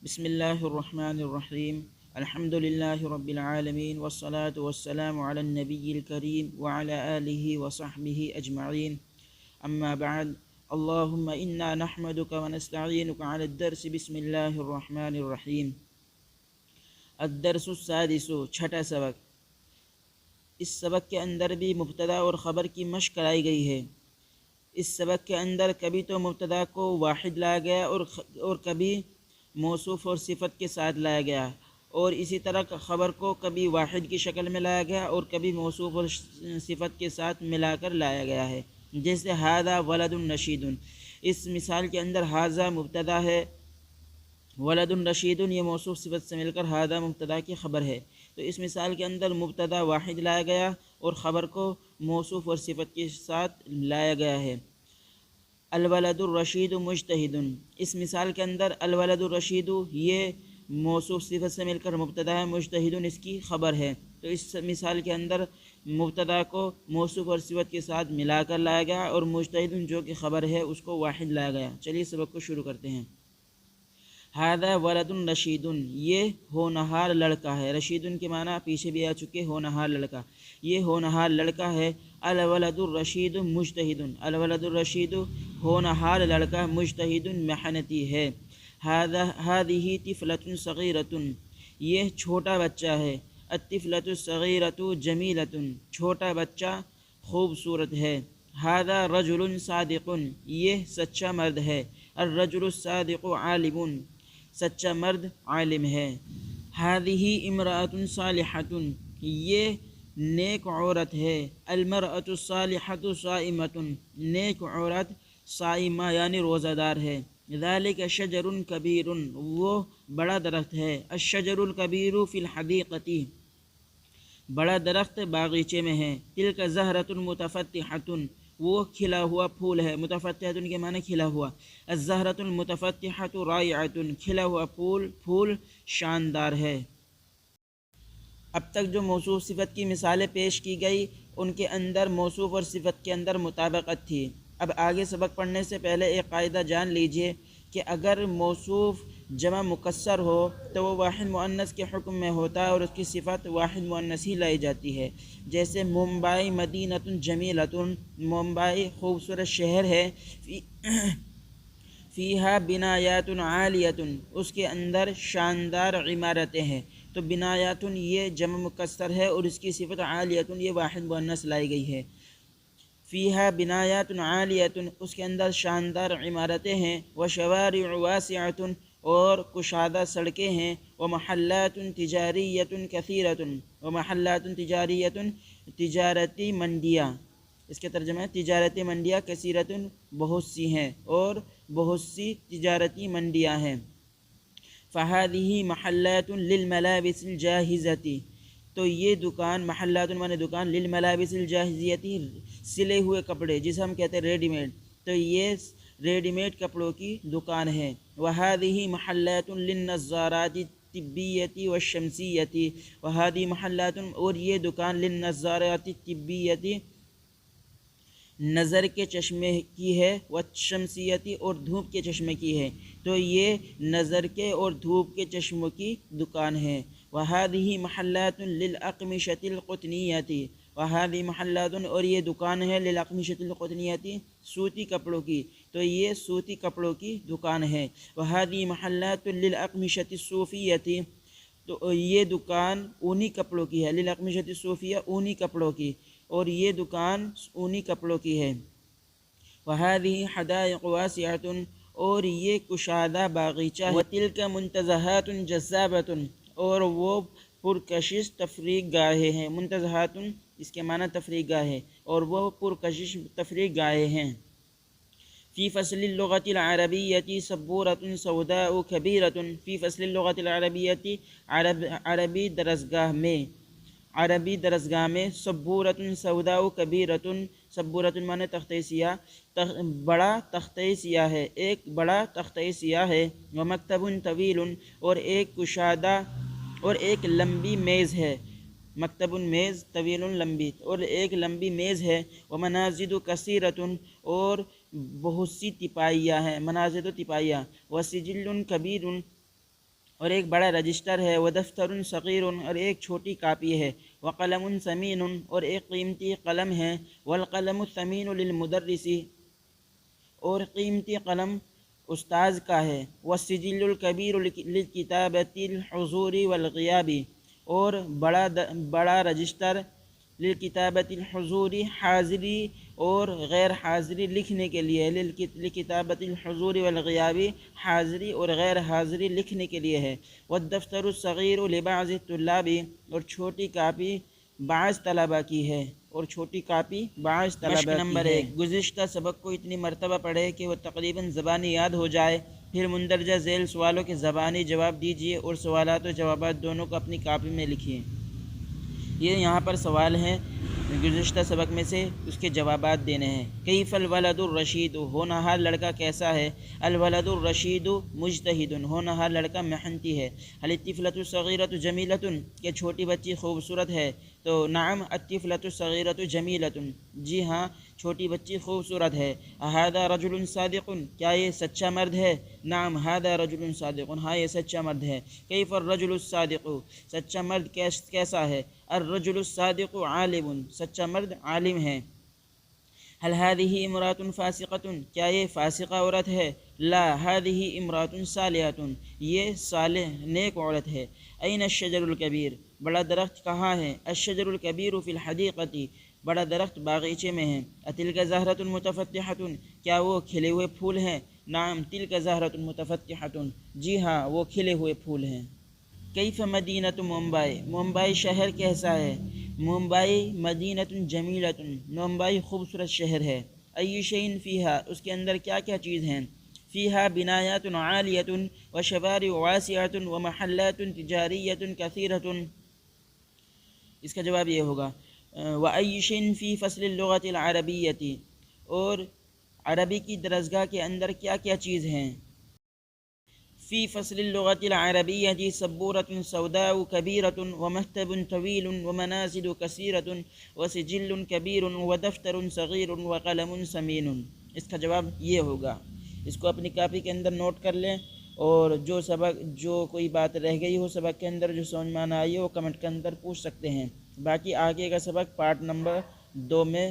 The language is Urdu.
بسم الله الرحمن الرحيم. الحمد لله رب العالمين والصلاة والسلام على النبي الكريم وعلى آله وصحبه أجمعين. أما بعد، اللهم إنا نحمدك ونستعينك على الدرس. بسم الله الرحمن الرحيم. الدرس السادس، چھٹا سبق. اس سبق کے اندر بھی مبتدا اور خبر کی مشق کرائی گئی ہے. اس سبق کے اندر کبھی تو مبتدا کو واحد لایا گیا اور کبھی موصوف اور صفت کے ساتھ لایا گیا، اور اسی طرح خبر کو کبھی واحد کی شکل میں لایا گیا اور کبھی موصوف اور صفت کے ساتھ ملا کر لایا گیا ہے. جیسے ھذا ولد نشید، اس مثال کے اندر ھذا مبتدا ہے، ولد رشید یہ موصوف صفت سے مل کر ھذا مبتدا کی خبر ہے. تو اس مثال کے اندر مبتدا واحد لایا گیا اور خبر کو موصوف اور صفت کے ساتھ لایا گیا ہے. الولد الرشید مجتہد، اس مثال کے اندر الولد الرشید یہ موصوف صفت سے مل کر مبتدا ہے، مجتہد اس کی خبر ہے. تو اس مثال کے اندر مبتدا کو موصوف اور صفت کے ساتھ ملا کر لایا گیا اور مجتہد جو کہ خبر ہے اس کو واحد لایا گیا. چلیے سبق کو شروع کرتے ہیں. ھذا ولد رشید، یہ ہونہار لڑکا ہے. رشید کے معنی پیچھے بھی آ چکے، ہونہار لڑکا، یہ ہونہار لڑکا ہے. الولد الرشید مجتہد، الولد الرشید ہونہار لڑکا، مجتہد محنتی ہے. ھذہ طفلۃ صغیرۃ، یہ چھوٹا بچہ ہے. الطفلۃ الصغیرۃ جمیلۃ، چھوٹا بچہ خوبصورت ہے. ھذا رجل صادق، یہ سچا مرد ہے. الرجل الصادق عالم، سچا مرد عالم ہے. ھذہ امرأۃ صالحۃ، یہ نیک عورت ہے. المرأۃ الصالحۃ صائمۃ، نیک عورت صائمہ یعنی روزہ دار ہے. ذالک شجر کبیر، وہ بڑا درخت ہے. الشجر الکبیر فی الحدیقۃ، بڑا درخت باغیچے میں ہے. تلک زہرۃ متفتحۃ، وہ کھلا ہوا پھول ہے. متفتحۃ کے معنی کھلا ہوا. الزہرۃ المتفتحۃ رائعۃ، کھلا ہوا پھول شاندار ہے. اب تک جو موصوف صفت کی مثالیں پیش کی گئی ان کے اندر موصوف اور صفت کے اندر مطابقت تھی. اب آگے سبق پڑھنے سے پہلے ایک قاعدہ جان لیجئے کہ اگر موصوف جمع مکسر ہو تو وہ واحد مؤنث کے حکم میں ہوتا ہے اور اس کی صفت واحد مؤنث ہی لائی جاتی ہے. جیسے ممبئی مدینۃ جمیلۃ، ممبئی خوبصورت شہر ہے. فیہا بنایات عالیۃ، اس کے اندر شاندار عمارتیں ہیں. تو بنایات یہ جمع مکسر ہے اور اس کی صفت عالیۃ یہ واحد مؤنث لائی گئی ہے. فیہا بنایات عالیۃ، اس کے اندر شاندار عمارتیں ہیں. وشوارع واسعۃ، اور کشادہ سڑکیں ہیں. ومحلات تجاریۃ کثیرۃ، ومحلات تجاریۃ تجارتی منڈیاں، اس کے ترجمہ ہے تجارتی منڈیاں کثیرۃ بہت سی ہیں اور بہت سی تجارتی منڈیاں ہیں. فہذہ محلات للملابس الجاہزۃ، تو یہ دکان، محلات معنی دکان، للملابس الجاہزیۃ سلے ہوئے کپڑے جسے ہم کہتے ہیں ریڈی میڈ، تو یہ ریڈی میڈ کپڑوں کی دکان ہے. وہذہ محلات للنظارات الطبیۃ والشمسیۃ، وہذہ محلات اور یہ دکان للنظارات الطبیۃ نظر کے چشمے کی ہے، والشمسیتی اور دھوپ کے چشمے کی ہے. تو یہ نظر کے اور دھوپ کے چشموں کی دکان ہے. وہذہ محلات للاقمشۃ القطنیۃ، وہذہ محلات اور یہ دکان ہے للاقمشۃ القطنیۃ سوتی کپڑوں کی، تو یہ سوتی کپڑوں کی دکان ہے. وہذہ محلات للاقمشۃ الصوفیۃ، تو یہ دکان اونی کپڑوں کی ہے. للاقمشۃ الصوفیہ اونی کپڑوں کی، اور یہ دکان اونی کپڑوں کی ہے. وہذہ حدائق واسعۃ، اور یہ کشادہ باغیچہ ہے. وتلک منتزہات جذابۃ، اور وہ پرکشش تفریح گاہیں ہیں. منتزہات اس کے معنی تفریح گاہیں، اور وہ پرکشش تفریح گاہیں ہیں. فی فصل اللغۃ العربیۃ سبورۃ سوداء کبیرۃ، فی فصل اللغۃ العربیۃ عربی درسگاہ میں سبورۃ سوداء کبیرۃ، سبورۃ معنی تختہ سیاہ، بڑا تختہ سیاہ ہے، ایک بڑا تختہ سیاہ ہے. ومکتب طویل، اور ایک کشادہ اور ایک لمبی میز ہے. مکتب میز، طویل لمبی، اور ایک لمبی میز ہے. ومناضد کثیرۃ، اور بہت سی تپائیاں ہیں، مناضد و تپائیاں. وسجل کبیر، اور ایک بڑا رجسٹر ہے، ودفتر صغیر اور ایک چھوٹی کاپی ہے، وقلم ثمین اور ایک قیمتی قلم ہے، والقلم الثمین للمدرس اور قیمتی قلم استاذ کا ہے، والسجل الکبیر للکتابۃ الحضور والغیاب اور بڑا رجسٹر للکتابۃ الحضور حاضری اور غیر حاضری لکھنے کے لیے، للکتابۃ الحضور والغیاب حاضری اور غیر حاضری لکھنے کے لیے ہے، والدفتر الصغیر لبعض الطلاب اور چھوٹی کاپی بعض طلبہ کی ہے، اور چھوٹی کاپی بعض طلبہ کی نمبر ہے۔ گزشتہ سبق کو اتنی مرتبہ پڑھے کہ وہ تقریباً زبانی یاد ہو جائے، پھر مندرجہ ذیل سوالوں کے زبانی جواب دیجیے اور سوالات و جوابات دونوں کو اپنی کاپی میں لکھیے۔ یہ یہاں پر سوال ہیں گزشتہ سبق میں سے، اس کے جوابات دینے ہیں۔ کیف الولد الرشید، ہونہار لڑکا کیسا ہے؟ الولد الرشید مجتہد، ہونہار لڑکا محنتی ہے۔ هل الطفلۃ الصغیرۃ جمیلۃ، کہ چھوٹی بچی خوبصورت ہے؟ تو نعم الطفلۃ الصغیرۃ جمیلۃ، جی ہاں چھوٹی بچی خوبصورت ہے۔ هذا رجل صادق، کیا یہ سچا مرد ہے؟ نعم هذا رجل صادق، ہاں یہ سچا مرد ہے۔ کیف الرجل الصادق، سچا مرد کیسا ہے؟ الرجل الصادق عالم، سچا مرد عالم ہے۔ هل هذه امرأة فاسقة، کیا یہ فاسقہ عورت ہے؟ لا هذه امرأة صالحة، یہ صالح نیک عورت ہے۔ این الشجر الکبیر، بڑا درخت کہاں ہے؟ الشجر الکبیر فی الحدیقۃ، بڑا درخت باغیچے میں ہے۔ اتلک زہرۃ متفتحۃ، کیا وہ کھلے ہوئے پھول ہیں؟ نعم تلک زہرۃ متفتحۃ، جی ہاں وہ کھلے ہوئے پھول ہیں۔ کیف مدینۃ ممبئی، ممبئی شہر کیسا ہے؟ ممبئی مدینۃ جمیلۃ، ممبئی خوبصورت شہر ہے۔ ای شیء فیہا، اس کے اندر کیا کیا چیز ہیں؟ فیہا بنایات عالیۃ وشوارع واسعۃ ومحلات تجاریۃ کثیرۃ، اس کا جواب یہ ہوگا وای شیء فی فصل اللغۃ العربیۃ، اور عربی کی درسگاہ کے اندر کیا کیا چیز ہیں؟ فی فصل اللغۃ العربیۃ سبورۃ سوداء کبیرۃ ومکتب طویل ومنازل کثیرۃ وسجل کبیر ودفتر صغیر وقلم ثمین، اس کا جواب یہ ہوگا۔ اس کو اپنی کاپی کے اندر نوٹ کر لیں، اور جو کوئی بات رہ گئی ہو سبق کے اندر جو سمجھ میں نہ آئی ہو وہ کمنٹ کے اندر پوچھ سکتے ہیں۔ باقی آگے کا سبق پارٹ نمبر 2 میں